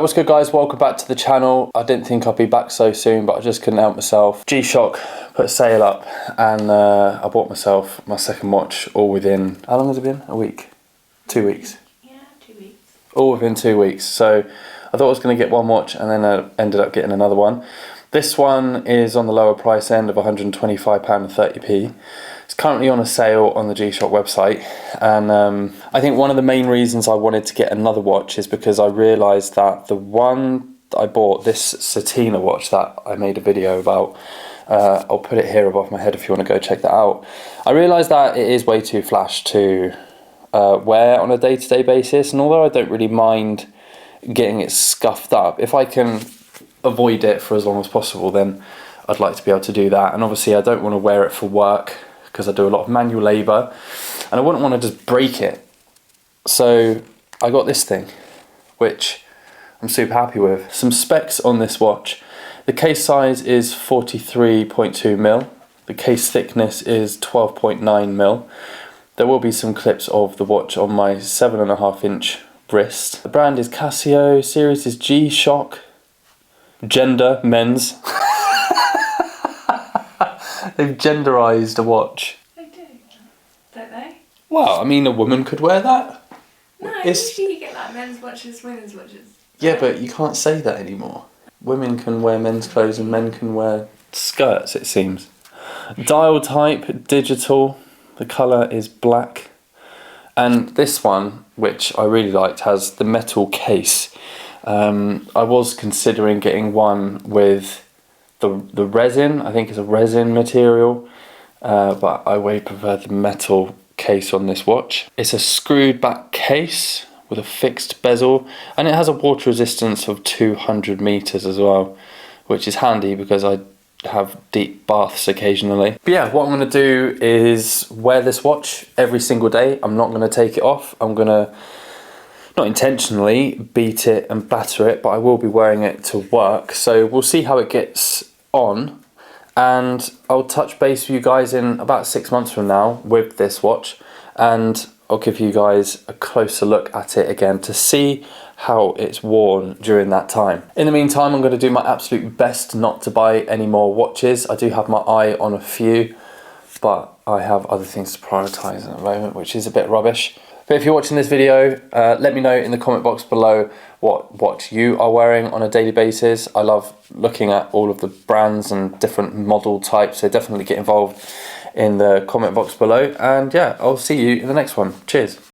what's good guys, welcome back to the channel. I didn't think I'd be back so soon, but I just couldn't help myself. G-Shock put a sale up and I bought myself my second watch all within, how long has it been? A week? 2 weeks? Yeah, 2 weeks. All within 2 weeks. So I thought I was going to get one watch and then I ended up getting another one. This one is on the lower price end of £125.30p. It's currently on a sale on the G-Shock website, and I think one of the main reasons I wanted to get another watch is because I realised that the one I bought, this Satina watch that I made a video about, I'll put it here above my head if you want to go check that out. I realised that it is way too flash to wear on a day-to-day basis, and although I don't really mind getting it scuffed up, if I can avoid it for as long as possible, then I'd like to be able to do that. And obviously I don't want to wear it for work because I do a lot of manual labour and I wouldn't want to just break it. So I got this thing, which I'm super happy with. Some specs on this watch: the case size is 43.2mm, the case thickness is 12.9mm. There will be some clips of the watch on my 7.5-inch wrist. The brand is Casio, series is G-Shock, gender men's. They've genderized a watch. They do, don't they? Well, I mean, a woman could wear that. No, usually you get like men's watches, women's watches. Yeah, but you can't say that anymore. Women can wear men's clothes and men can wear skirts, it seems. Dial type, digital. The colour is black. And this one, which I really liked, has the metal case. I was considering getting one with the resin. I think it's a resin material, but I way prefer the metal case on this watch. It's a screwed back case with a fixed bezel, and it has a water resistance of 200 meters as well, which is handy because I have deep baths occasionally. But yeah, what I'm going to do is wear this watch every single day. I'm not going to take it off. I'm going to, not intentionally, beat it and batter it, but I will be wearing it to work. So we'll see how it gets on, and I'll touch base with you guys in about 6 months from now with this watch, and I'll give you guys a closer look at it again to see how it's worn during that time. In the meantime, I'm going to do my absolute best not to buy any more watches. I do have my eye on a few, but I have other things to prioritise at the moment, which is a bit rubbish. But if you're watching this video, let me know in the comment box below what watch you are wearing on a daily basis. I love looking at all of the brands and different model types, so definitely get involved in the comment box below. And yeah, I'll see you in the next one. Cheers.